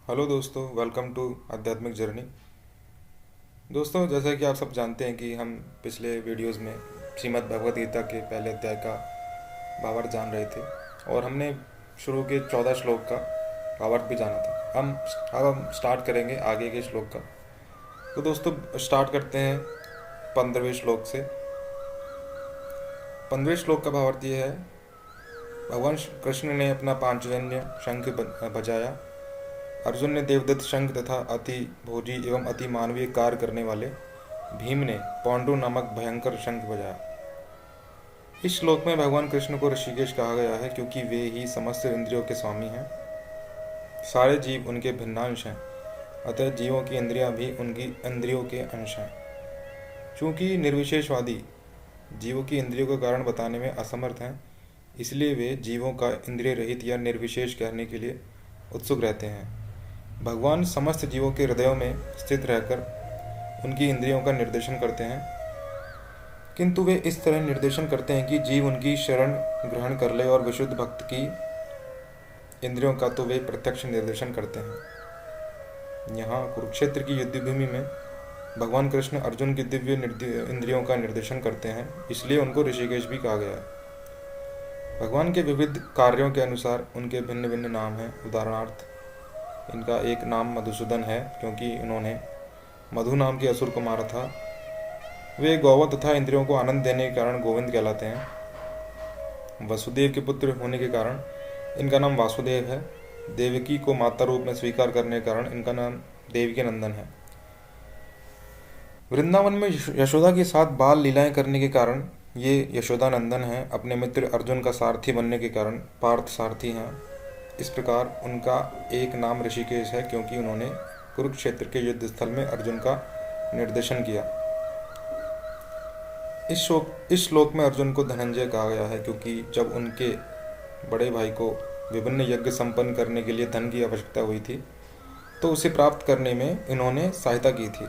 Hello दोस्तों, welcome to आध्यात्मिक journey. दोस्तों, जैसा कि आप सब जानते हैं कि हम पिछले वीडियोस में श्रीमद् भगवद गीता के पहले अध्याय का भावार्थ जान रहे थे और हमने शुरू के 14 श्लोक का भावार्थ भी जाना था। अब हम स्टार्ट करेंगे आगे के श्लोक का। तो दोस्तों, स्टार्ट करते हैं 15वें श्लोक से। 15वें श्लोक का भावार्थ ये है: भगवान कृष्ण ने अपना पांचजन्य शंख बजाया। अर्जुन ने देवदत्त शंख तथा अति भोजी एवं अति मानवीय कार्य करने वाले भीम ने पांडु नामक भयंकर शंख बजाया। इस श्लोक में भगवान कृष्ण को ऋषिकेश कहा गया है क्योंकि वे ही समस्त इंद्रियों के स्वामी हैं। सारे जीव उनके भिन्नांश हैं, अतः जीवों की इंद्रियां भी उनकी इंद्रियों के अंश हैं। चूंकि निर्विशेषवादी जीवों की इंद्रियों का कारण बताने में असमर्थ हैं, इसलिए वे जीवों का इंद्रिय रहित या निर्विशेष कहने के लिए उत्सुक रहते हैं। भगवान समस्त जीवों के हृदयों में स्थित रहकर उनकी इंद्रियों का निर्देशन करते हैं, किंतु वे इस तरह निर्देशन करते हैं कि जीव उनकी शरण ग्रहण कर ले, और विशुद्ध भक्त की इंद्रियों का तो वे प्रत्यक्ष निर्देशन करते हैं। यहाँ कुरुक्षेत्र की युद्धभूमि में भगवान कृष्ण अर्जुन की दिव्य इंद्रियों का निर्देशन करते हैं, इसलिए उनको ऋषिकेश भी कहा गया है। भगवान के विविध कार्यों के अनुसार उनके भिन्न भिन्न नाम हैं। उदाहरणार्थ, इनका एक नाम मधुसूदन है क्योंकि इन्होंने मधु नाम के असुर को मारा था। वे गौवों तथा इंद्रियों को आनंद देने के कारण गोविंद कहलाते हैं। वसुदेव के पुत्र होने के कारण इनका नाम वासुदेव है। देवकी को माता रूप में स्वीकार करने के कारण इनका नाम देवकी नंदन है। वृंदावन में यशोदा के साथ बाल लीलाएं करने के कारण ये यशोदा नंदन हैं। अपने मित्र अर्जुन का सारथी बनने के कारण पार्थ सारथी हैं। इस प्रकार उनका एक नाम ऋषिकेश है क्योंकि उन्होंने कुरुक्षेत्र के युद्ध स्थल में अर्जुन का निर्देशन किया। इस श्लोक में अर्जुन को धनंजय कहा गया है क्योंकि जब उनके बड़े भाई को विभिन्न यज्ञ संपन्न करने के लिए धन की आवश्यकता हुई थी, तो उसे प्राप्त करने में इन्होंने सहायता की थी।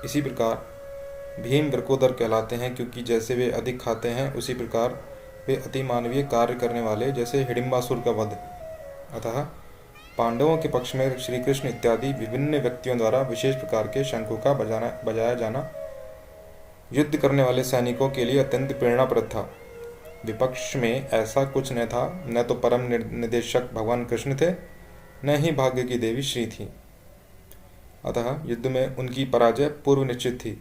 इसी प्रकार भीम वृकोदर कहलाते हैं क्योंकि जैसे वे अधिक खाते हैं, उसी प्रकार वे अति मानवीय कार्य करने वाले, जैसे हिडिंबासुर का वध। अतः पांडवों के पक्ष में श्री कृष्ण इत्यादि विभिन्न व्यक्तियों द्वारा विशेष प्रकार के शंखों का बजाया जाना युद्ध करने वाले सैनिकों के लिए अत्यंत प्रेरणाप्रद था। विपक्ष में ऐसा कुछ न था। न तो परम निदेशक भगवान कृष्ण थे, न ही भाग्य की देवी श्री थी। अतः युद्ध में उनकी पराजय पूर्व निश्चित थी।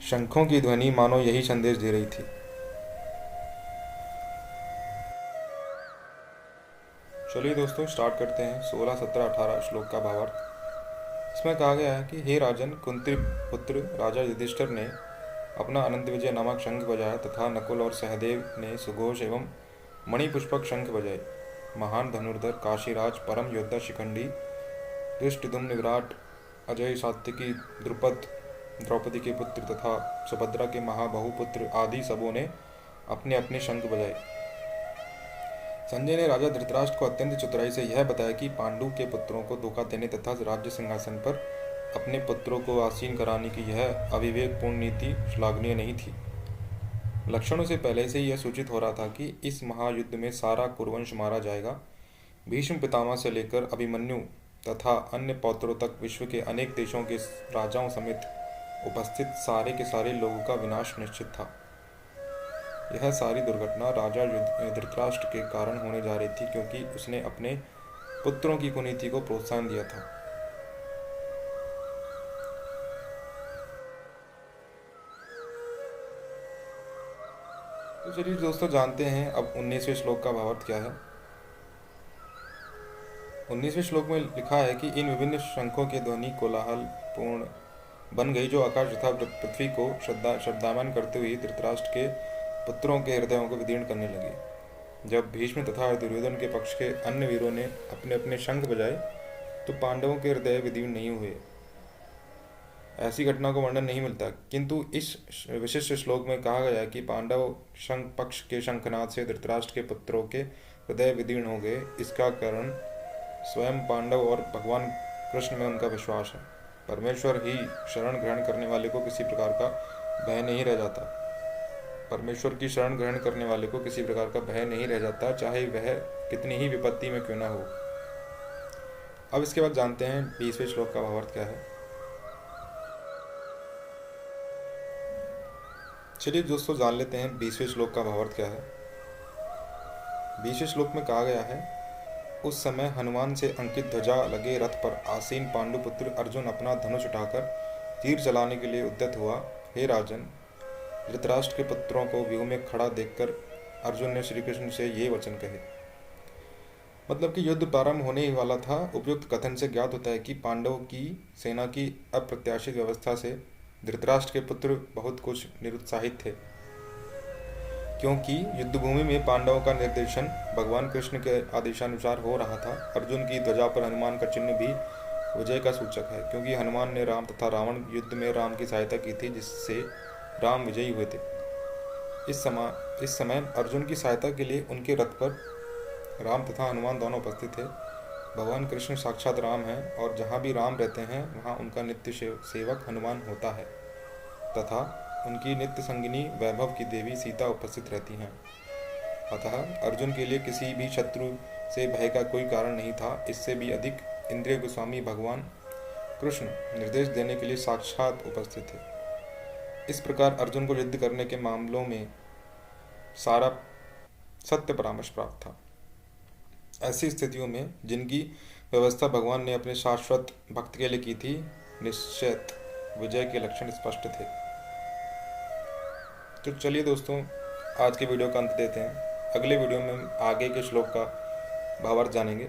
शंखों की ध्वनि मानो यही संदेश दे रही थी। चलिए दोस्तों, स्टार्ट करते हैं 16, 17, 18 श्लोक का भावार्थ। इसमें कहा गया है कि हे राजन, कुंती पुत्र राजा युधिष्ठिर ने अपना अनंत विजय नामक शंख बजाया तथा नकुल और सहदेव ने सुघोष एवं मणिपुष्पक शंख बजाए। महान धनुर्धर काशीराज, परम योद्धा शिखंडी, धृष्टद्युम्न, विराट, अजय, सात्विकी, द्रुपद, द्रौपदी के पुत्र तथा सुभद्रा के महाबहुपुत्र आदि सबों ने अपने अपने शंख बजाए। संजय ने राजा धृतराष्ट्र को अत्यंत चतुराई से यह बताया कि पांडु के पुत्रों को धोखा देने तथा राज्य सिंहासन पर अपने पुत्रों को आसीन कराने की यह अविवेकपूर्ण नीति श्लाघनीय नहीं थी। लक्षणों से पहले से यह सूचित हो रहा था कि इस महायुद्ध में सारा कुरुवंश मारा जाएगा। भीष्म पितामह से लेकर अभिमन्यु तथा अन्य पौत्रों तक विश्व के अनेक देशों के राजाओं समेत उपस्थित सारे के सारे लोगों का विनाश निश्चित था। यह सारी दुर्घटना राजा धृतराष्ट्र के कारण होने जा रही थी क्योंकि उसने अपने पुत्रों की कुनीति को प्रोत्साहन दिया था। तो चलिए दोस्तों, जानते हैं अब 19वें श्लोक का भावार्थ क्या है। 19वें श्लोक में लिखा है कि इन विभिन्न शंखों की ध्वनि कोलाहल पूर्ण बन गई, जो आकाश तथा पृथ्वी को शब्दायमान करते हुए धृतराष्ट्र के पुत्रों के हृदयों को विदीर्ण करने लगे। जब भीष्म तथा दुर्योधन के पक्ष के अन्य वीरों ने अपने अपने शंख बजाए, तो पांडवों के हृदय विदीर्ण नहीं हुए। ऐसी घटना को वर्णन नहीं मिलता, किंतु इस विशिष्ट श्लोक में कहा गया कि पांडव शंख पक्ष के शंखनाद से धृतराष्ट्र के पुत्रों के हृदय विदीर्ण हो गए। इसका कारण स्वयं पांडव और भगवान कृष्ण में उनका विश्वास है। परमेश्वर ही शरण ग्रहण करने वाले को किसी प्रकार का भय नहीं रह जाता। परमेश्वर की शरण ग्रहण करने वाले को किसी प्रकार का भय नहीं रह जाता, चाहे वह कितनी ही विपत्ति में क्यों न हो। अब इसके बाद जानते हैं 20वें श्लोक का भावार्थ क्या है। चलिए दोस्तों जान लेते हैं 20वें श्लोक का भावार्थ क्या है। 20वें श्लोक में कहा गया है, उस समय हनुमान से अंकित ध्वजा लगे रथ पर आसीन पांडुपुत्र अर्जुन अपना धनुष उठाकर तीर चलाने के लिए उद्यत हुआ। हे राजन, धृतराष्ट्र के पुत्रों को व्यूह में खड़ा देखकर अर्जुन ने श्री कृष्ण से ये वचन कहे। मतलब कि युद्ध प्रारंभ होने ही वाला था। उपयुक्त कथन से ज्ञात होता है कि पांडवों की सेना की अप्रत्याशित व्यवस्था से धृतराष्ट्र के पुत्र बहुत कुछ निरुत्साहित थे, क्योंकि युद्धभूमि में पांडवों का निर्देशन भगवान कृष्ण के आदेशानुसार हो रहा था। अर्जुन की ध्वजा पर हनुमान का चिन्ह भी विजय का सूचक है, क्योंकि हनुमान ने राम तथा रावण युद्ध में राम की सहायता की थी, जिससे राम विजयी हुए थे। इस समय अर्जुन की सहायता के लिए उनके रथ पर राम तथा हनुमान दोनों उपस्थित थे। भगवान कृष्ण साक्षात राम हैं और जहाँ भी राम रहते हैं वहाँ उनका नित्य सेवक हनुमान होता है तथा उनकी नित्य संगिनी वैभव की देवी सीता उपस्थित रहती हैं। अतः अर्जुन के लिए किसी भी शत्रु से भय का कोई कारण नहीं था। इससे भी अधिक इंद्रिय गोस्वामी भगवान कृष्ण निर्देश देने के लिए साक्षात उपस्थित थे। इस प्रकार अर्जुन को युद्ध करने के मामलों में सारा सत्य परामर्श प्राप्त था। ऐसी स्थितियों में जिनकी व्यवस्था भगवान ने अपने शाश्वत भक्त के लिए की थी, निश्चित विजय के लक्षण स्पष्ट थे। तो चलिए दोस्तों, आज के वीडियो का अंत देते हैं। अगले वीडियो में हम आगे के श्लोक का भावार्थ जानेंगे।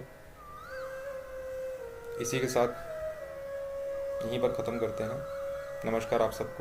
इसी के साथ यहीं पर ख़त्म करते हैं। नमस्कार आप सबको।